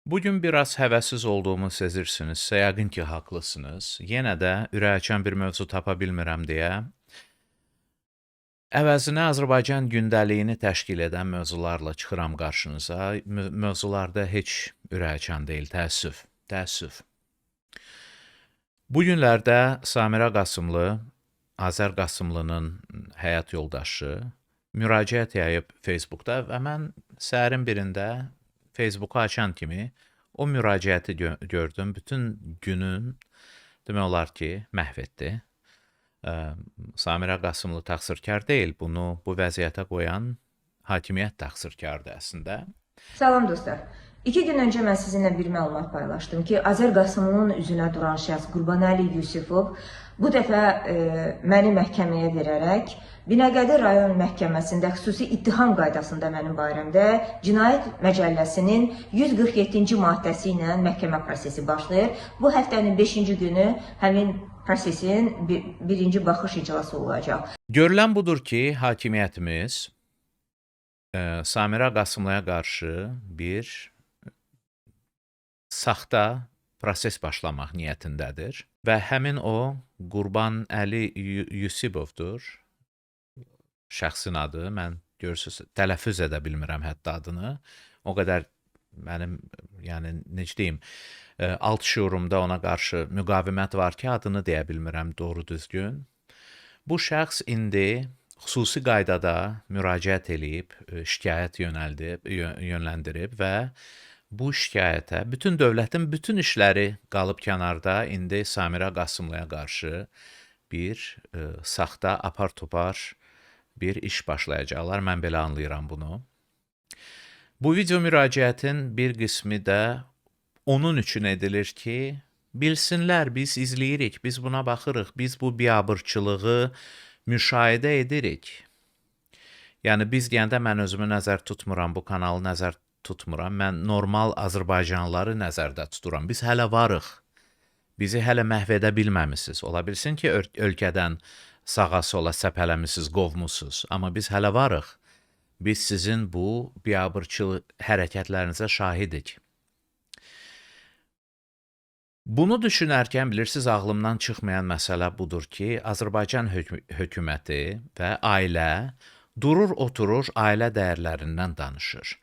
Bugün biraz həvəssiz olduğumu sezirsinizsə, yəqin ki, haqlısınız. Yenə də ürəkaçan bir mövzu tapa bilmirəm deyə, əvəzinə Azərbaycan gündəliyini təşkil edən mövzularla çıxıram qarşınıza. Mövzularda heç ürəkaçan deyil, təəssüf, təəssüf. Bu günlərdə Samirə Qasımlı, Azər Qasımlının həyat yoldaşı müraciət yayıb Facebookda və mən səhərin birində Facebooku açan kimi o müraciəti gördüm. Bütün günün demək olar ki, məhv etdi. Samirə Qasımlı təqsirkar deyil. Bunu bu vəziyyətə qoyan hakimiyyət təqsirkardır əslində. Salam dostlar. 2 gün öncə mən sizinlə bir məlumat paylaşdım ki, Azər Qasımlının üzünə duran şəxs Qurbanəli Yusifov bu dəfə məni məhkəməyə verərək Binəqədi rayon məhkəməsində xüsusi ittiham qaydasında mənim barəmdə Cinayət Məcəlləsinin 147-ci maddəsi ilə məhkəmə prosesi başlayır. Bu həftənin 5-ci günü həmin prosesin birinci baxış iclası olacaq. Görülən budur ki, hakimiyyətimiz Samirə Qasımlıya qarşı bir saxta proses başlamaq niyyətindədir və həmin o Qurbanəli Yusifovdur. Şəxsin adı, mən görürsünüz, tələffüz edə bilmirəm hətta adını. O qədər mənim, yəni necə deyim, alt şuurumda ona qarşı müqavimət var ki, adını deyə bilmirəm doğru düzgün. Bu şəxs indi xüsusi qaydada müraciət eləyib, şikayət yönləndirib və bu şikayətə bütün dövlətin bütün işləri qalıb kənarda indi Samirə Qasımlıya qarşı bir saxta apar-topar bir iş başlayacaqlar. Mən belə anlayıram bunu. Bu video müraciətin bir qismi də onun üçün edilir ki, bilsinlər, biz izləyirik, biz buna baxırıq, biz bu biabırçılığı müşahidə edirik. Yəni, biz deyəndə mən özümü nəzər tutmuram, bu kanalı nəzər tutmuram, mən normal Azərbaycanlıları nəzərdə tuturam. Biz hələ varıq, bizi hələ məhv edə bilməmisiniz. Ola bilsin ki, ölkədən sağa sola səpələmisiniz, qovmusunuz. Amma biz hələ varıq. Biz sizin bu biabırçı hərəkətlərinizə şahidik. Bunu düşünərkən bilirsiniz, ağlımdan çıxmayan məsələ budur ki, Azərbaycan hökuməti və ailə durur, oturur, ailə dəyərlərindən danışır.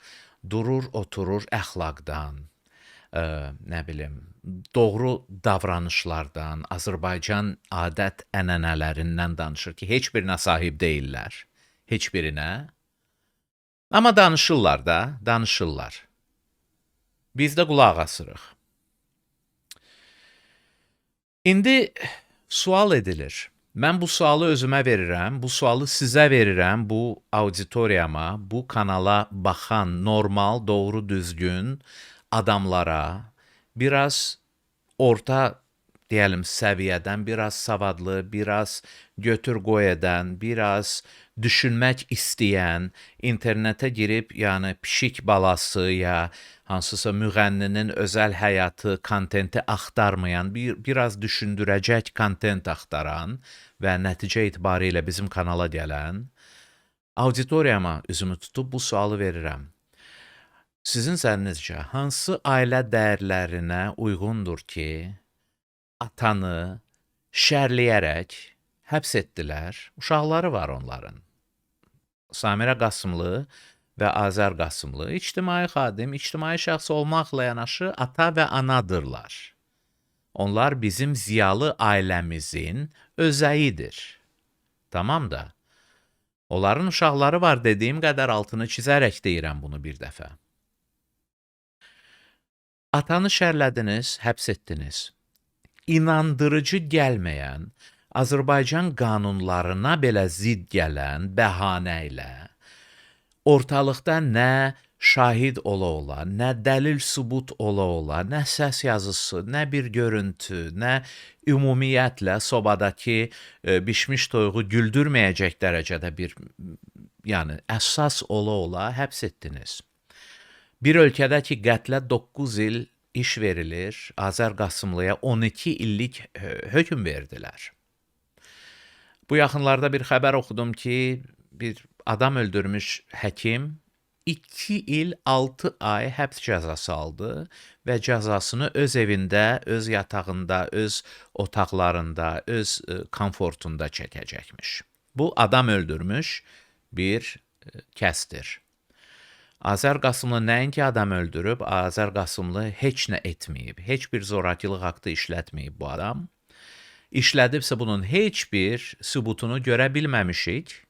Durur, oturur, əxlaqdan, nə bilim, doğru davranışlardan, Azərbaycan adət-ənənələrindən danışır ki, heç birinə sahib deyirlər, heç birinə. Amma danışırlar da, danışırlar. Biz də qulaq asırıq. İndi sual edilir. Mən bu sualı özümə verirəm, bu sualı sizə verirəm, bu auditoriyama, bu kanala baxan normal, doğru, düzgün adamlara, biraz orta, deyəlim, səviyyədən, biraz savadlı, biraz götür-qoy edən, biraz düşünmək istəyən, internetə girib, yəni pişik balası ya hansısa müğənninin özəl həyatı, kontenti axtarmayan, biraz düşündürəcək kontent axtaran və nəticə etibarilə bizim kanala gələn auditoriyama üzümü tutub bu sualı verirəm. Sizin zənninizcə, hansı ailə dəyərlərinə uyğundur ki, atanı şərləyərək həbs etdilər? Uşaqları var onların. Samirə Qasımlı və Azər Qasımlı ictimai xadim, ictimai şəxs olmaqla yanaşı ata və anadırlar. Onlar bizim ziyalı ailəmizin özəyidir. Tamam da. Onların uşaqları var dediyim qədər altını çizərək deyirəm bunu bir dəfə. Atanı şərlədiniz, həbs etdiniz. İnandırıcı gəlməyən, Azərbaycan qanunlarına belə zidd gələn bəhanə ilə ortalıqda nə şahid ola, nə dəlil sübut ola, nə səs yazısı, nə bir görüntü, nə ümumiyyətlə sobadakı bişmiş toyuğu güldürməyəcək dərəcədə bir, yəni əsas ola həbs etdiniz. Bir ölkədə ki, qətlə 9 il iş verilir, Azər Qasımlıya 12 illik hökm verdilər. Bu yaxınlarda bir xəbər oxudum ki, bir adam öldürmüş həkim 2 il 6 ay həbs cəzası aldı və cəzasını öz evində, öz yatağında, öz otaqlarında, öz komfortunda çəkəcəkmiş. Bu adam öldürmüş bir kəsdir. Azər Qasımlı nəinki adam öldürüb, Azər Qasımlı heç nə etməyib, heç bir zorakılıq aktı işlətməyib bu adam. İşlədibsə bunun heç bir sübutunu görə bilməmişik.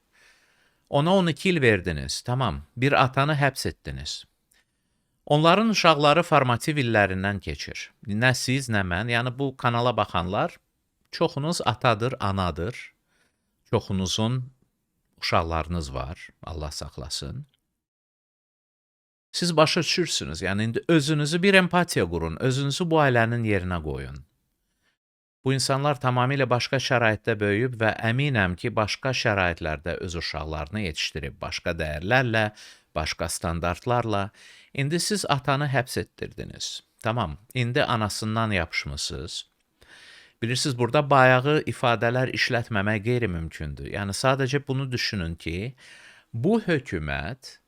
Ona 12 il verdiniz, tamam, bir atanı həbs etdiniz. Onların uşaqları formativ illərindən keçir. Nə siz, nə mən, yəni bu kanala baxanlar, çoxunuz atadır, anadır, çoxunuzun uşaqlarınız var, Allah saxlasın. Siz başa düşürsünüz, yəni indi özünüzü bir empatiya qurun, özünüzü bu ailənin yerinə qoyun. Bu insanlar tamamilə başqa şəraitdə böyüyüb və əminəm ki, başqa şəraitlərdə öz uşaqlarını yetişdirib, başqa dəyərlərlə, başqa standartlarla. İndi siz atanı həbs etdirdiniz. Tamam, indi anasından yapışmısınız. Bilirsiniz, burada bayağı ifadələr işlətməmək qeyri-mümkündür. Yəni, sadəcə bunu düşünün ki, bu hökumət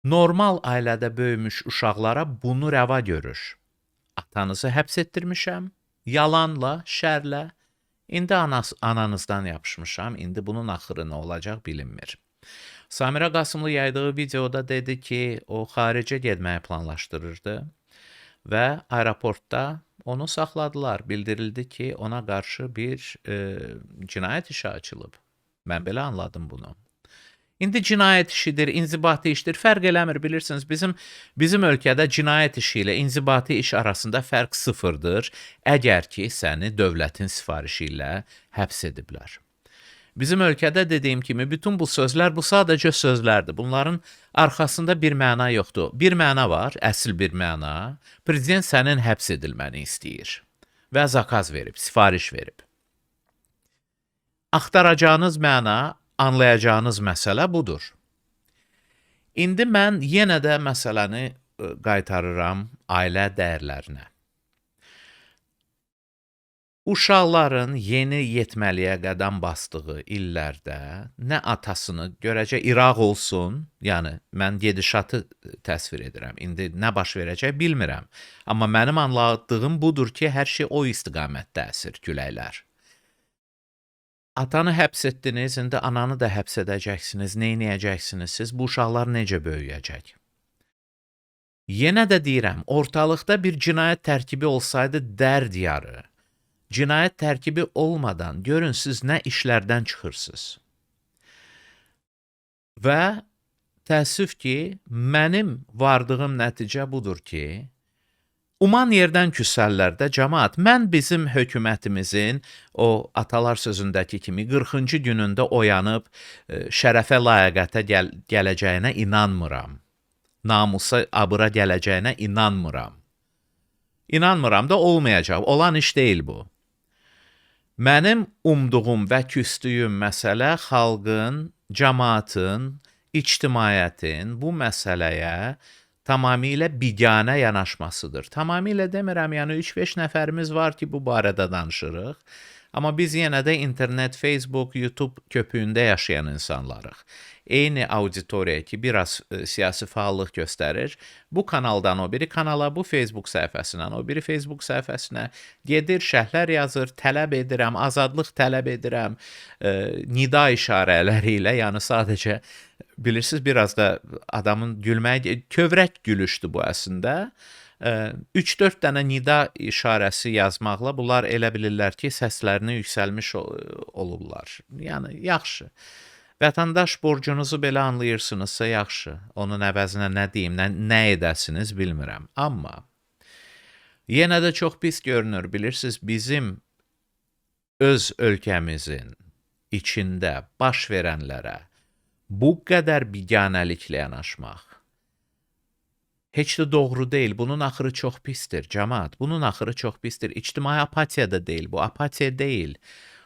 normal ailədə böyümüş uşaqlara bunu rəva görür. Atanızı həbs etdirmişəm, yalanla, şərlə, indi ananızdan yapışmışam, indi bunun axırı nə olacaq bilinmir. Samirə Qasımlı yaydığı videoda dedi ki, o xaricə getməyi planlaşdırırdı və aeroportda onu saxladılar. Bildirildi ki, ona qarşı bir cinayət işi açılıb. Mən belə anladım bunu. İndi cinayət işidir, inzibati işdir, fərq eləmir, bilirsiniz. Bizim ölkədə cinayət işi ilə inzibati iş arasında fərq sıfırdır, əgər ki, səni dövlətin sifarişi ilə həbs ediblər. Bizim ölkədə dediyim kimi, bütün bu sözlər, bu sadəcə sözlərdir. Bunların arxasında bir məna yoxdur. Bir məna var, əsl bir məna. Prezident sənin həbs edilməni istəyir və zakaz verib, sifariş verib. Axtaracağınız məna, anlayacağınız məsələ budur. İndi mən yenə də məsələni qaytarıram ailə dəyərlərinə. Uşaqların yeni yetməliyə qədəm basdığı illərdə nə atasını görəcək İraq olsun, yəni mən gedişatı təsvir edirəm. İndi nə baş verəcək bilmirəm. Amma mənim anladığım budur ki, hər şey o istiqamətdə əsir, küləklər. Atanı həbs etdiniz, indi ananı da həbs edəcəksiniz, neynəyəcəksiniz siz? Bu uşaqlar necə böyüyəcək? Yenə də deyirəm, ortalıqda bir cinayət tərkibi olsaydı dərd yarı. Cinayət tərkibi olmadan görün siz nə işlərdən çıxırsınız. Və təəssüf ki, mənim vardığım nəticə budur ki, uman yerdən küsəllər də cəmaat, mən bizim hökumətimizin o atalar sözündəki kimi 40-cı günündə oyanıb şərəfə, layiqətə gələcəyinə inanmıram. Namusa, abıra gələcəyinə inanmıram. İnanmıram da olmayacaq. Olan iş deyil bu. Mənim umduğum və küstüyüm məsələ xalqın, cəmaatın, ictimaiyyətin bu məsələyə tamamilə biganə yanaşmasıdır. Tamamilə demirəm, yəni 3-5 nəfərimiz var ki, bu barədə danışırıq. Amma biz yenə də internet, Facebook, YouTube köpüyündə yaşayan insanlarıq. Eyni auditoriya ki, biraz siyasi fəallıq göstərir. Bu kanaldan o biri kanala, bu Facebook səhifəsindən o biri Facebook səhifəsinə gedir, şərhlər yazır, tələb edirəm, azadlıq tələb edirəm, nida işarələri ilə, yəni sadəcə bilirsiniz, biraz da adamın gülməyi, kövrək gülüşdür bu əslində. 3-4 dənə nida işarəsi yazmaqla bunlar elə bilirlər ki, səslərini yüksəlmiş olurlar. Yəni, yaxşı. Vətəndaş borcunuzu belə anlayırsınızsa yaxşı. Onun əvəzinə nə deyim, nə edəsiniz bilmirəm. Amma yenə də çox pis görünür, bilirsiniz, bizim öz ölkəmizin içində baş verənlərə bu qədər biganəliklə yanaşmaq heç də doğru deyil. Bunun axırı çox pisdir, cəmaat. Bunun axırı çox pisdir. İctimai apatiya da deyil, bu apatiya deyil.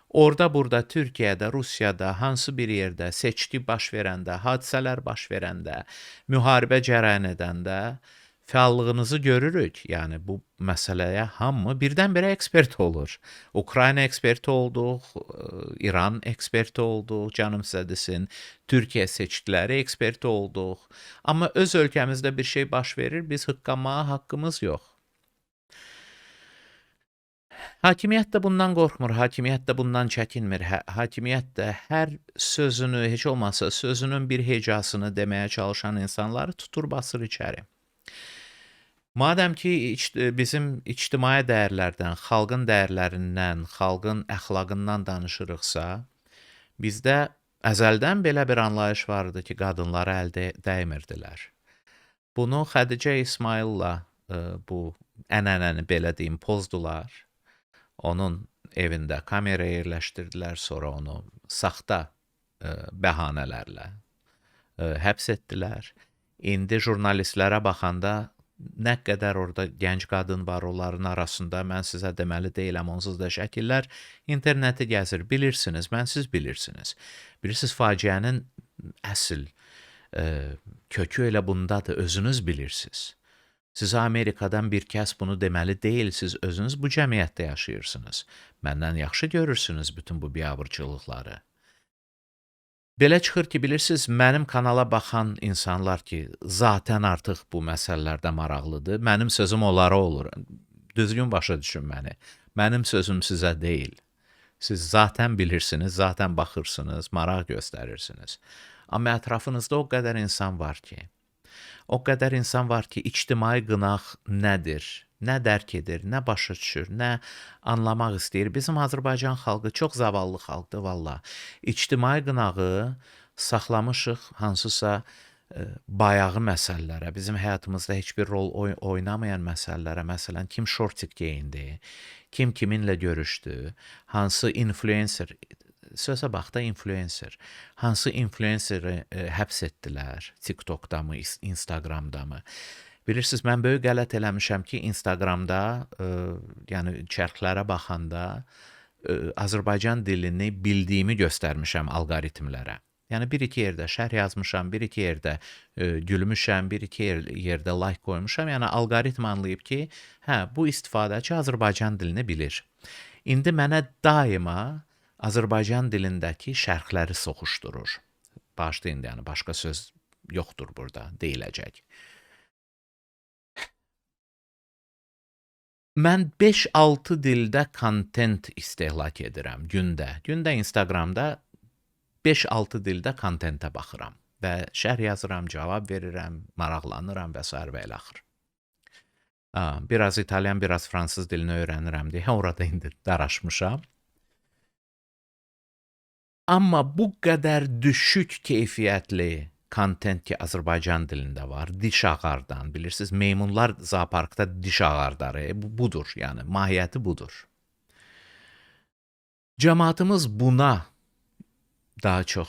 Orada, burada, Türkiyədə, Rusiyada, hansı bir yerdə seçki baş verəndə, hadisələr baş verəndə, müharibə cərəyan edəndə fəallığınızı görürük. Yəni bu məsələyə hamı birdən-birə ekspert olur. Ukrayna eksperti olduq, İran eksperti olduq, canım sizə desin. Türkiyə seçkiləri eksperti olduq. Amma öz ölkəmizdə bir şey baş verir, biz hıqqanmağa haqqımız yox. Hakimiyyət də bundan qorxmur, hakimiyyət də bundan çəkinmir. Hakimiyyət də hər sözünü, heç olmasa sözünün bir hecasını deməyə çalışan insanları tutur basır içəri. Madəm ki bizim ictimai dəyərlərdən, xalqın dəyərlərindən, xalqın əxlaqından danışırıqsa, bizdə əzəldən belə bir anlayış vardı ki, qadınlara əl dəymirdilər. Bunu Xədicə İsmayılla bu ənənəni belə deyim pozdular. Onun evində kamera yerləşdirdilər, sonra onu saxta bəhanələrlə həbs etdilər. İndi jurnalistlərə baxanda nə qədər orada gənc qadın var onların arasında, mən sizə deməli deyiləm, onsuz da şəkillər interneti gəzir, bilirsiniz, siz bilirsiniz. Bilirsiniz, faciənin əsl kökü elə bundadır, özünüz bilirsiniz. Sizə Amerikadan bir kəs bunu deməli deyil, siz özünüz bu cəmiyyətdə yaşayırsınız. Məndən yaxşı görürsünüz bütün bu biabırçılıqları. Belə çıxır ki, bilirsiniz, mənim kanala baxan insanlar ki, zatən artıq bu məsələlərdə maraqlıdır, mənim sözüm onlara olur. Düzgün başa düşün məni. Mənim sözüm sizə deyil. Siz zatən bilirsiniz, zatən baxırsınız, maraq göstərirsiniz. Amma ətrafınızda o qədər insan var ki, ictimai qınaq nədir, nə dərk edir, nə başa düşür, nə anlamaq istəyir. Bizim Azərbaycan xalqı çox zavallı xalqdır valla. İctimai qınağı saxlamışıq hansısa bayağı məsələlərə, bizim həyatımızda heç bir rol oynamayan məsələlərə, məsələn, kim şortik geyindi, kim kiminlə görüşdü, hansı influencer, sözə bax da influencer, hansı influenceri həbs etdilər, TikTokda mı, Instagramda mı? Bilirsiniz, mən böyük qələt eləmişəm ki, Instagramda, yəni çərxlərə baxanda Azərbaycan dilini bildiyimi göstərmişəm alqoritmlərə. Yəni bir-iki yerdə şərh yazmışam, bir-iki yerdə gülmüşəm, bir-iki yerdə like qoymuşam. Yəni alqoritm anlayıb ki, hə, bu istifadəçi Azərbaycan dilini bilir. İndi mənə daima Azərbaycan dilindəki şərhləri soxuşdurur. Bağışlayın, yəni başqa söz yoxdur burada, deyiləcək. Mən 5-6 dildə kontent istehlak edirəm gündə. Gündə Instagramda 5-6 dildə kontentə baxıram və şərh yazıram, cavab verirəm, maraqlanıram və s. və ilə axır. Biraz İtalyan, biraz fransız dilini öyrənirəm deyə orada indi daraşmışam. Amma bu qədər düşük keyfiyyətli kontent ki, Azərbaycan dilində var, diş ağardan, bilirsiniz, meymunlar zooparkda diş ağardarı, budur, yəni, mahiyyəti budur. Cəmaatımız buna daha çox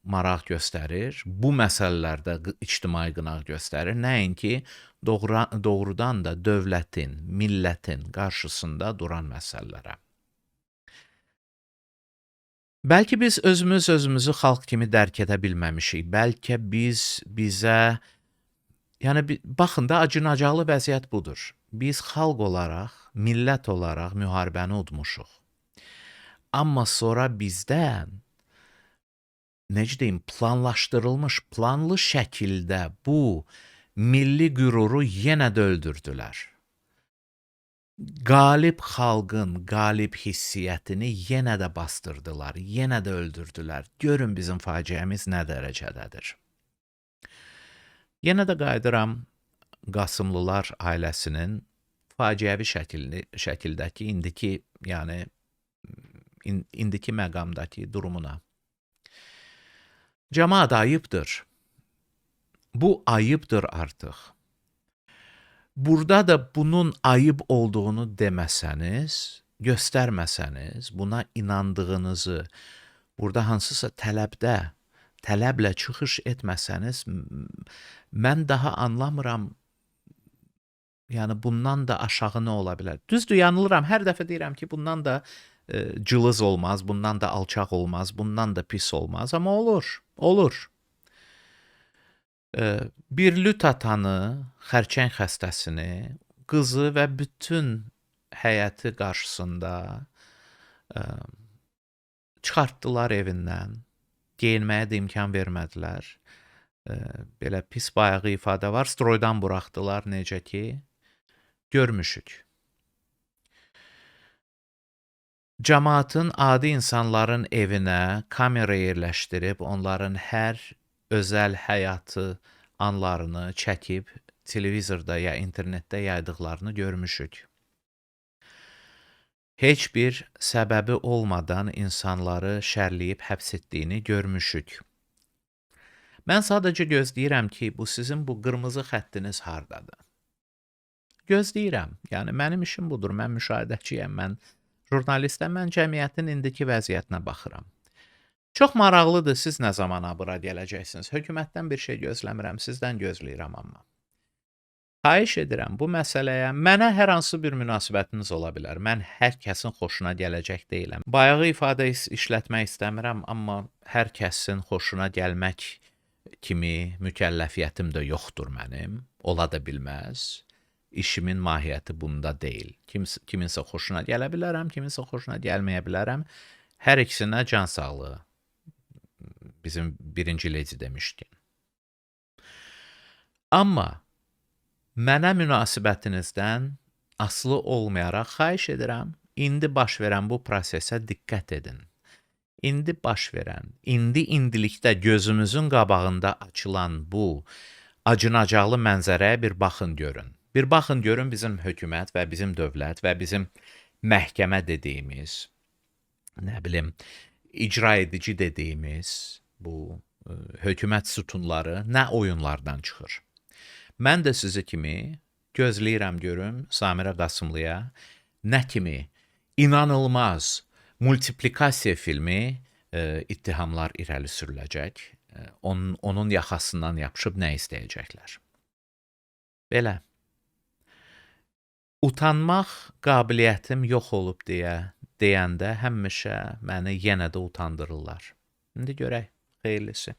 maraq göstərir, bu məsələlərdə ictimai qınaq göstərir, nəinki doğrudan da dövlətin, millətin qarşısında duran məsələlərə. Bəlkə biz özümüzü xalq kimi dərk edə bilməmişik. Bəlkə bizə, yəni baxın da acınacaqlı vəziyyət budur. Biz xalq olaraq, millət olaraq müharibəni udmuşuq. Amma sonra bizdən, necə deyim, planlaşdırılmış, planlı şəkildə bu milli qüruru yenə də öldürdülər. Qalib xalqın qalib hissiyyətini yenə də bastırdılar, yenə də öldürdülər. Görün bizim faciəmiz nə dərəcədədir. Yenə də qayıdıram Qasımlılar ailəsinin faciəvi şəkildəki indiki məqamdakı durumuna. Cəmaət ayıbdır. Bu ayıbdır artıq. Burada da bunun ayıb olduğunu deməsəniz, göstərməsəniz, buna inandığınızı, burada hansısa tələblə çıxış etməsəniz, mən daha anlamıram, yəni bundan da aşağı nə ola bilər? Düzdür, yanılıram, hər dəfə deyirəm ki, bundan da cılız olmaz, bundan da alçaq olmaz, bundan da pis olmaz, amma olur. Bir lüt atanı, xərçəng xəstəsini, qızı və bütün həyəti qarşısında çıxartdılar evindən. Geyinməyə də imkan vermədilər. Belə pis bayağı ifadə var. Stroydan buraxdılar necə ki, görmüşük. Cəmaatın, adi insanların evinə kamera yerləşdirib, onların hər özəl həyatı anlarını çəkib, televizorda ya internetdə yaydıqlarını görmüşük. Heç bir səbəbi olmadan insanları şərləyib həbs etdiyini görmüşük. Mən sadəcə gözləyirəm ki, sizin bu qırmızı xəttiniz hardadır? Gözləyirəm. Yəni, mənim işim budur, mən müşahidəçiyəm, mən jurnalistəm, mən cəmiyyətin indiki vəziyyətinə baxıram. Çox maraqlıdır, siz nə zaman bura gələcəksiniz? Hökumətdən bir şey gözləmirəm, sizdən gözləyirəm amma. Xahiş edirəm, bu məsələyə mənə hər hansı bir münasibətiniz ola bilər. Mən hər kəsin xoşuna gələcək deyiləm. Bayağı ifadə işlətmək istəmirəm, amma hər kəsin xoşuna gəlmək kimi mükəlləfiyyətim də yoxdur mənim. Ola da bilməz. İşimin mahiyyəti bunda deyil. Kiminsə xoşuna gələ bilərəm, kiminsə xoşuna gəlməyə bilərəm. Hər ikisinə can sağlığı. Bizim birinci ledi demişdi. Amma mənə münasibətinizdən asılı olmayaraq xahiş edirəm, indi baş verən bu prosesə diqqət edin. İndi baş verən, indilikdə gözümüzün qabağında açılan bu acınacaqlı mənzərəyə bir baxın görün. Bir baxın görün bizim hökumət və bizim dövlət və bizim məhkəmə dediyimiz, nə bilim, icra edici dediyimiz bu hökumət sütunları nə oyunlardan çıxır. Mən də sizi kimi gözləyirəm görüm Samirə Qasımlıya nə kimi inanılmaz multiplikasiya filmi ittihamlar irəli sürüləcək. Onun yaxasından yapışıb nə istəyəcəklər. Belə. Utanmaq qabiliyyətim yox olub deyəndə həmişə məni yenə də utandırırlar. İndi görək, xeyirlisi.